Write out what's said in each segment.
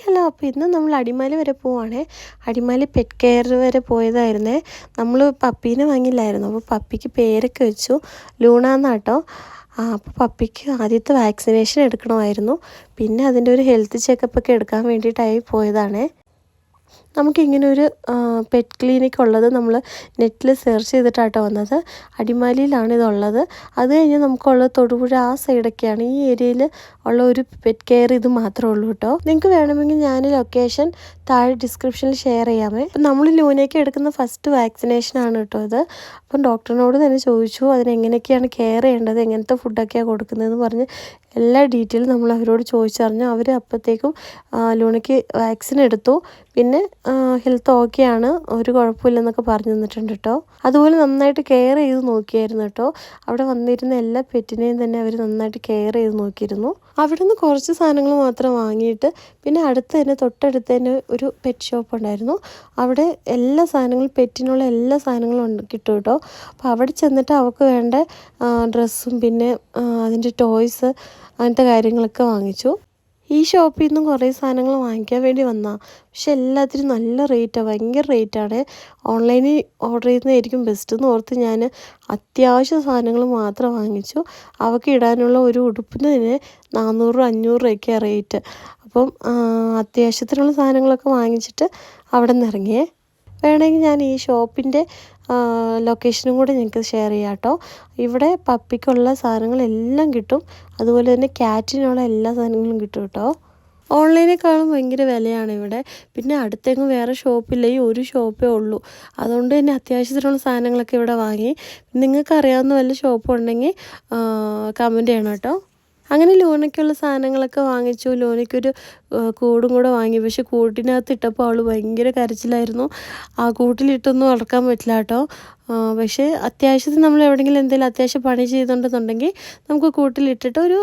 Hello, അപ്പോൾ ഇന്ന് നമ്മൾ അടിമാലി വരെ പോവുകയാണേ. അടിമാലി പെറ്റ് കെയർ വരെ പോയതായിരുന്നേ. നമ്മൾ പപ്പീനെ വാങ്ങിയില്ലായിരുന്നു. അപ്പോൾ പപ്പിക്ക് പേരൊക്കെ വെച്ചു, ലൂണ എന്നാട്ടോ. അപ്പോൾ പപ്പിക്ക് ആദ്യത്തെ വാക്സിനേഷൻ എടുക്കണമായിരുന്നു. പിന്നെ അതിൻ്റെ ഒരു ഹെൽത്ത് ചെക്കപ്പൊക്കെ എടുക്കാൻ വേണ്ടിയിട്ടായി പോയതാണേ. നമുക്കിങ്ങനെ ഒരു പെറ്റ് ക്ലിനിക് ഉള്ളത് നമ്മൾ നെറ്റിൽ സെർച്ച് ചെയ്തിട്ടാട്ടോ വന്നത്. അടിമാലിയിലാണ് ഇതുള്ളത്. അത് കഴിഞ്ഞ് നമുക്കുള്ളത് തൊടുപുഴ ആ സൈഡൊക്കെയാണ്. ഈ ഏരിയയിൽ ഉള്ള ഒരു പെറ്റ് കെയർ ഇത് മാത്രമേ ഉള്ളൂ കേട്ടോ. നിങ്ങൾക്ക് വേണമെങ്കിൽ ഞാൻ ലൊക്കേഷൻ താഴെ ഡിസ്ക്രിപ്ഷനിൽ ഷെയർ ചെയ്യാമേ. അപ്പം നമ്മൾ ലൂനയ്ക്ക് എടുക്കുന്ന ഫസ്റ്റ് വാക്സിനേഷനാണ് കേട്ടോ ഇത്. അപ്പം ഡോക്ടറിനോട് തന്നെ ചോദിച്ചു അതിനെങ്ങനെയൊക്കെയാണ് കെയർ ചെയ്യേണ്ടത്, എങ്ങനത്തെ ഫുഡൊക്കെയാണ് കൊടുക്കുന്നതെന്ന് പറഞ്ഞ് എല്ലാ ഡീറ്റെയിലും നമ്മൾ അവരോട് ചോദിച്ചറിഞ്ഞു. അവർ അപ്പോഴത്തേക്കും ലൂണയ്ക്ക് വാക്സിൻ എടുത്തു. പിന്നെ ഹെൽത്ത് ഓക്കെയാണ്, ഒരു കുഴപ്പമില്ലെന്നൊക്കെ പറഞ്ഞു തന്നിട്ടുണ്ട് കേട്ടോ. അതുപോലെ നന്നായിട്ട് കെയർ ചെയ്ത് നോക്കിയായിരുന്നു കേട്ടോ. അവിടെ വന്നിരുന്ന എല്ലാ പെറ്റിനെയും തന്നെ അവർ നന്നായിട്ട് കെയർ ചെയ്ത് നോക്കിയിരുന്നു. അവിടെ നിന്ന് കുറച്ച് സാധനങ്ങൾ മാത്രം വാങ്ങിയിട്ട് പിന്നെ തൊട്ടടുത്ത് തന്നെ ഒരു പെറ്റ് ഷോപ്പ് ഉണ്ടായിരുന്നു. അവിടെ എല്ലാ സാധനങ്ങളും, പെറ്റിനുള്ള എല്ലാ സാധനങ്ങളും കിട്ടും കേട്ടോ. അപ്പോൾ അവിടെ ചെന്നിട്ട് അവൾക്ക് വേണ്ട ഡ്രസ്സും പിന്നെ അതിൻ്റെ ടോയ്സ് അങ്ങനത്തെ കാര്യങ്ങളൊക്കെ വാങ്ങിച്ചു. ഈ ഷോപ്പിൽ നിന്നും കുറേ സാധനങ്ങൾ വാങ്ങിക്കാൻ വേണ്ടി വന്നതാണ്. പക്ഷെ എല്ലാത്തിനും നല്ല റേറ്റാണ്, ഭയങ്കര റേറ്റാണ്. ഓൺലൈനിൽ ഓർഡർ ചെയ്യുന്നതായിരിക്കും ബെസ്റ്റ് എന്ന് ഓർത്ത് ഞാൻ അത്യാവശ്യം സാധനങ്ങൾ മാത്രം വാങ്ങിച്ചു. അവൾക്ക് ഇടാനുള്ള ഒരു ഉടുപ്പിന് തന്നെ 400-500 രൂപയ്ക്കാണ് റേറ്റ്. അപ്പം അത്യാവശ്യത്തിനുള്ള സാധനങ്ങളൊക്കെ വാങ്ങിച്ചിട്ട് അവിടെ നിന്ന് ഇറങ്ങിയേ. വേണമെങ്കിൽ ഞാൻ ഈ ഷോപ്പിൻ്റെ ലൊക്കേഷനും കൂടെ ഞങ്ങൾക്ക് ഷെയർ ചെയ്യാം കേട്ടോ. ഇവിടെ പപ്പിക്കുള്ള സാധനങ്ങളെല്ലാം കിട്ടും. അതുപോലെ തന്നെ ക്യാറ്റിനുള്ള എല്ലാ സാധനങ്ങളും കിട്ടും കേട്ടോ. ഓൺലൈനേക്കാളും ഭയങ്കര വിലയാണ് ഇവിടെ. പിന്നെ അടുത്തെങ്ങും വേറെ ഷോപ്പില്ല, ഈ ഒരു ഷോപ്പേ ഉള്ളൂ. അതുകൊണ്ട് തന്നെ അത്യാവശ്യത്തിനുള്ള സാധനങ്ങളൊക്കെ ഇവിടെ വാങ്ങി. നിങ്ങൾക്ക് അറിയാവുന്ന വല്ല ഷോപ്പും ഉണ്ടെങ്കിൽ കമൻറ്റ് ചെയ്യണം കേട്ടോ. അങ്ങനെ ലൂനയ്ക്കുള്ള സാധനങ്ങളൊക്കെ വാങ്ങിച്ചു. ലൂനയ്ക്കൊരു കൂടും കൂടെ വാങ്ങി. പക്ഷെ കൂട്ടിനകത്ത് ഇട്ടപ്പോൾ അവൾ ഭയങ്കര കരച്ചിലായിരുന്നു. ആ കൂട്ടിലിട്ടൊന്നും വളർക്കാൻ പറ്റില്ല കേട്ടോ. പക്ഷേ അത്യാവശ്യത്തിന് നമ്മൾ എവിടെയെങ്കിലും എന്തെങ്കിലും അത്യാവശ്യം പണി ചെയ്തിട്ടുണ്ടെന്നുണ്ടെങ്കിൽ നമുക്ക് കൂട്ടിലിട്ടിട്ട് ഒരു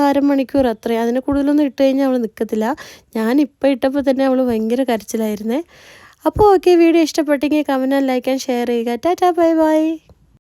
അരമണിക്കൂർ അത്രയും, അതിന് കൂടുതലൊന്നും ഇട്ട് കഴിഞ്ഞാൽ അവൾ നിൽക്കത്തില്ല. ഞാനിപ്പോൾ ഇട്ടപ്പോൾ തന്നെ അവൾ ഭയങ്കര കരച്ചിലായിരുന്നേ. അപ്പോൾ ഓക്കെ, വീഡിയോ ഇഷ്ടപ്പെട്ടെങ്കിൽ കമൻറ്റ്, ലൈക്ക് ആൻഡ് ഷെയർ ചെയ്യുക. Tata, bye bye.